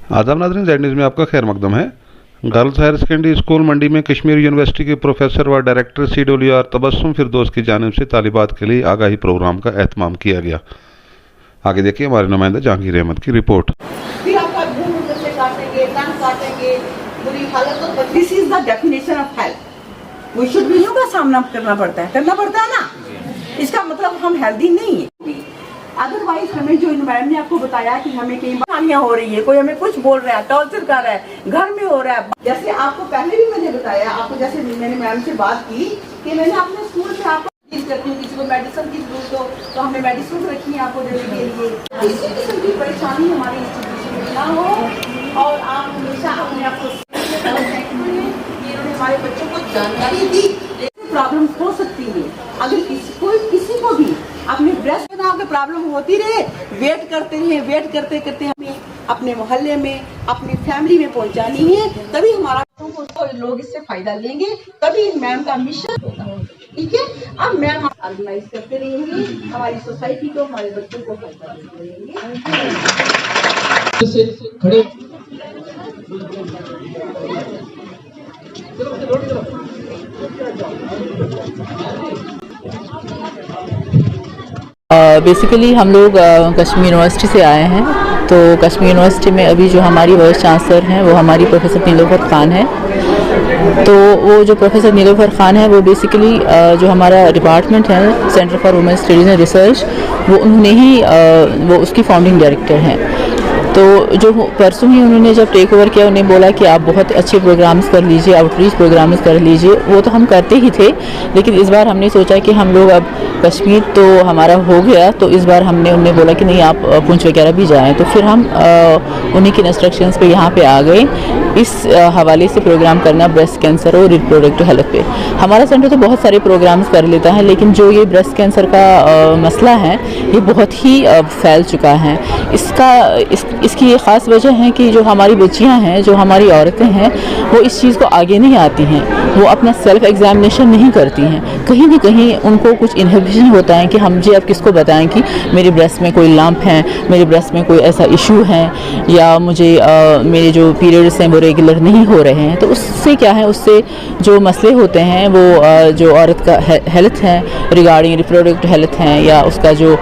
आदाब नाज़रीन, Z news में आपका खैर मकदम है। गर्ल्स हायर सेकेंडरी स्कूल मंडी में कश्मीर यूनिवर्सिटी के प्रोफेसर व डायरेक्टर CWR तबस्सुम फिरदौस की जानिब से तालिबात के लिए आगाही प्रोग्राम का एहतमाम किया गया। आगे देखिए हमारे नुमाइंदा जहांगीर अहमद की रिपोर्ट। फिर आपका मुंह ऊपर से काटेंगे, कान काटेंगे, बुरी हालत तो this is the definition of health. We should be का सामना करना पड़ता है ना। इसका मतलब हम हेल्दी नहीं है। अदरवाइज हमें जो मैम ने आपको बताया कि हमें कई बीमारियां हो रही है, कोई हमें कुछ बोल रहा है, टॉर्चर कर रहा है, घर में हो रहा है। जैसे आपको पहले भी मैंने बताया, आपको जैसे मैंने मैम से बात की कि मैंने अपने स्कूल से आपको करती हूँ, किसी को मेडिसिन की जरूरत हो तो हमने मेडिसिन रखी है आपको देने के लिए। किसी किस्म की परेशानी हमारी इंस्टीट्यूशन में ना हो और आप हमेशा अपने आप को हमारे बच्चों को जानकारी दी। प्रॉब्लम हो सकती है अगर किसी को भी अपने ब्रेस्ट में आपके प्रॉब्लम होती रहे, वेट करते हमें अपने मोहल्ले में, अपनी फैमिली में पहुंचानी है, तभी हमारा लोग इससे फायदा लेंगे, तभी मैम का मिशन होगा। ठीक है, अब मैम ऑर्गेनाइज करते रहेंगे, हमारी सोसाइटी को, हमारे बच्चों को फायदा देते रहेंगे। बेसिकली हम लोग कश्मीर यूनिवर्सिटी से आए हैं। तो कश्मीर यूनिवर्सिटी में अभी जो हमारी वाइस चांसलर हैं वो हमारी प्रोफेसर नीलोफर खान है। तो वो जो प्रोफेसर नीलोफर खान है वो बेसिकली जो हमारा डिपार्टमेंट है centre for women studies and research, वो उन्होंने ही वो उसकी फाउंडिंग डायरेक्टर हैं। तो जो परसों ही उन्होंने जब टेक ओवर किया, उन्हें बोला कि आप बहुत अच्छे प्रोग्राम्स कर लीजिए, आउटरीच प्रोग्राम्स कर लीजिए। वो तो हम करते ही थे, लेकिन इस बार हमने सोचा कि हम लोग अब कश्मीर तो हमारा हो गया, तो इस बार उन्हें बोला कि नहीं आप पुंछ वगैरह भी जाएं। तो फिर हम उन्हीं के इंस्ट्रक्शंस पे यहाँ पे आ गए इस हवाले से प्रोग्राम करना ब्रेस्ट कैंसर और रिप्रोडक्टिव हेल्थ पे। हमारा सेंटर तो बहुत सारे प्रोग्राम्स कर लेता है, लेकिन जो ये ब्रेस्ट कैंसर का मसला है ये बहुत ही फैल चुका है। इसकी ये ख़ास वजह है कि जो हमारी बच्चियां हैं, जो हमारी औरतें हैं, वो इस चीज़ को आगे नहीं आती हैं, वो अपना सेल्फ एग्जामिनेशन नहीं करती हैं। कहीं ना कहीं उनको कुछ इनहिबिशन होता है कि हम जी अब किसको बताएं कि मेरे ब्रेस्ट में कोई लंप है, मेरे ब्रेस्ट में कोई ऐसा इशू है, या मुझे मेरे जो पीरियड्स हैं वो रेगुलर नहीं हो रहे हैं। तो उससे क्या है, उससे जो मसले होते हैं वो जो औरत का हेल्थ है, रिगार्डिंग रिप्रोडक्टिव हेल्थ हैं, या उसका जो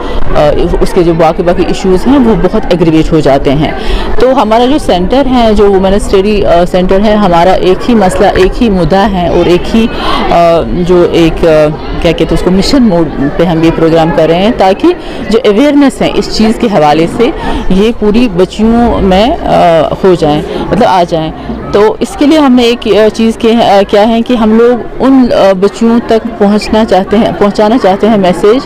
उसके जो बाकी इश्यूज़ हैं वो बहुत एग्रीवेट हो जाते हैं। तो हमारा जो सेंटर है, जो वुमेन स्टडी सेंटर है, हमारा एक ही मसला, एक ही मुद्दा है और एक ही क्या कहते हैं उसको मिशन मोड पे हम ये प्रोग्राम कर रहे हैं, ताकि जो अवेयरनेस है इस चीज़ के हवाले से ये पूरी बच्चियों में हो जाए, मतलब आ जाए। तो इसके लिए हमने एक चीज़ क्या है कि हम लोग उन बच्चियों तक पहुंचाना चाहते हैं मैसेज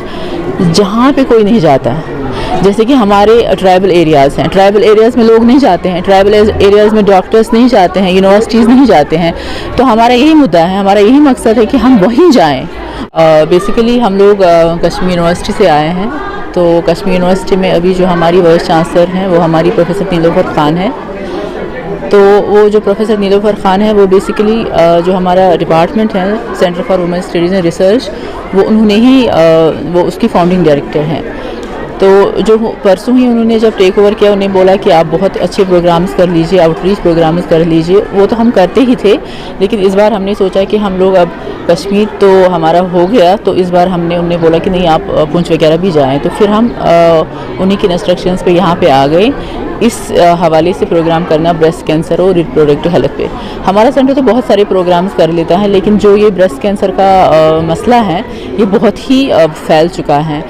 जहाँ पे कोई नहीं जाता है। जैसे कि हमारे ट्राइबल एरियाज़ हैं, ट्राइबल एरियाज़ में लोग नहीं जाते हैं, ट्राइबल एरियाज़ में डॉक्टर्स नहीं जाते हैं, यूनिवर्सिटीज़ नहीं जाते हैं। तो हमारा यही मुद्दा है, हमारा यही मकसद है कि हम वहीं जाएं। बेसिकली हम लोग कश्मीर यूनिवर्सिटी से आए हैं। तो कश्मीर यूनिवर्सिटी में अभी जो हमारी वाइस चांसलर हैं वो हमारी प्रोफेसर नीलोफर खान है। तो वो जो प्रोफेसर नीलोफर खान है वो बेसिकली जो हमारा डिपार्टमेंट है centre for women studies and research, वो उन्होंने ही वो उसकी फाउंडिंग डायरेक्टर हैं। तो जो परसों ही उन्होंने जब टेक ओवर किया, उन्हें बोला कि आप बहुत अच्छे प्रोग्राम्स कर लीजिए, आउटरीच प्रोग्राम्स कर लीजिए। वो तो हम करते ही थे, लेकिन इस बार हमने सोचा कि हम लोग अब कश्मीर तो हमारा हो गया, तो इस बार उन्हें बोला कि नहीं आप पुंछ वगैरह भी जाएं। तो फिर हम उन्हीं के इंस्ट्रक्शंस पे यहाँ पे आ गए इस हवाले से प्रोग्राम करना ब्रेस्ट कैंसर और रिप्रोडक्टिव हेल्थ पे। हमारा सेंटर तो बहुत सारे प्रोग्राम्स कर लेता है, लेकिन जो ये ब्रेस्ट कैंसर का मसला है ये बहुत ही फैल चुका है।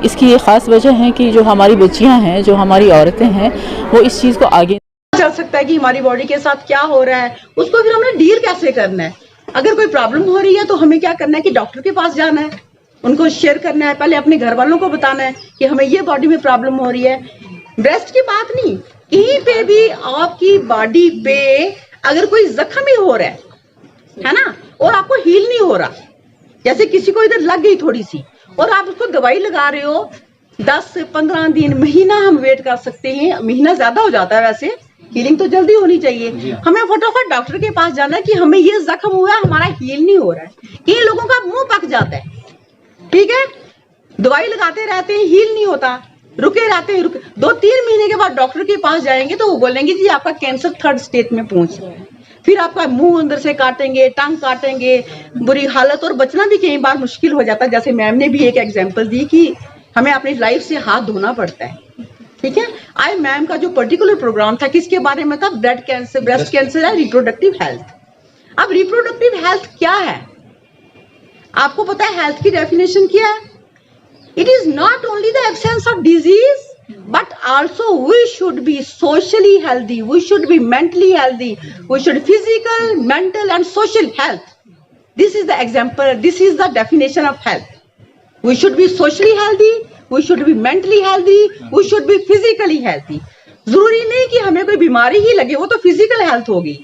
इसकी ये ख़ास वजह है कि जो हमारी बच्चियां हैं, जो हमारी औरतें हैं, वो इस चीज़ को आगे चल सकता है कि हमारी बॉडी के साथ क्या हो रहा है, उसको फिर हमें डील कैसे करना है। अगर कोई प्रॉब्लम हो रही है तो हमें क्या करना है कि डॉक्टर के पास जाना है, उनको शेयर करना है, पहले अपने घर वालों को बताना है कि हमें ये बॉडी में प्रॉब्लम हो रही है। ब्रेस्ट की बात नहीं, कहीं पे भी आपकी बॉडी पे अगर कोई जख्म ही हो रहा है ना, और आपको हील नहीं हो रहा, जैसे किसी को इधर लग गई थोड़ी सी और आप उसको दवाई लगा रहे हो, 10 से 15 दिन, महीना हम वेट कर सकते हैं। महीना ज्यादा हो जाता है, वैसे हीलिंग तो जल्दी होनी चाहिए। हमें फटाफट डॉक्टर के पास जाना है कि हमें ये जख्म हुआ है, हमारा हील नहीं हो रहा है। कई लोगों का मुंह पक जाता है, ठीक है, दवाई लगाते रहते हैं, हील नहीं होता, रुके रहते हैं, 2-3 महीने के बाद डॉक्टर के पास जाएंगे तो वो बोलेंगे जी आपका कैंसर 3rd स्टेज में पहुंच गया है। फिर आपका मुंह अंदर से काटेंगे, टंग काटेंगे, बुरी हालत, और बचना भी कई बार मुश्किल हो जाता है। जैसे मैम ने भी एक एग्जांपल दी कि हमें अपनी लाइफ से हाथ धोना पड़ता है। ठीक है, आज मैम का जो पर्टिकुलर प्रोग्राम था किसके बारे में था? ब्रेस्ट कैंसर है, रिप्रोडक्टिव हेल्थ। अब रिप्रोडक्टिव हेल्थ क्या है? आपको पता है हेल्थ की डेफिनेशन क्या है? It is not only the absence of disease but also we should be socially healthy, we should be mentally healthy, we should physical, mental and social health. This is the example, this is the definition of health. We should be socially healthy, we should be mentally healthy, we should be physically healthy. जरूरी नहीं कि हमें कोई बीमारी ही लगे, वो तो physical health होगी,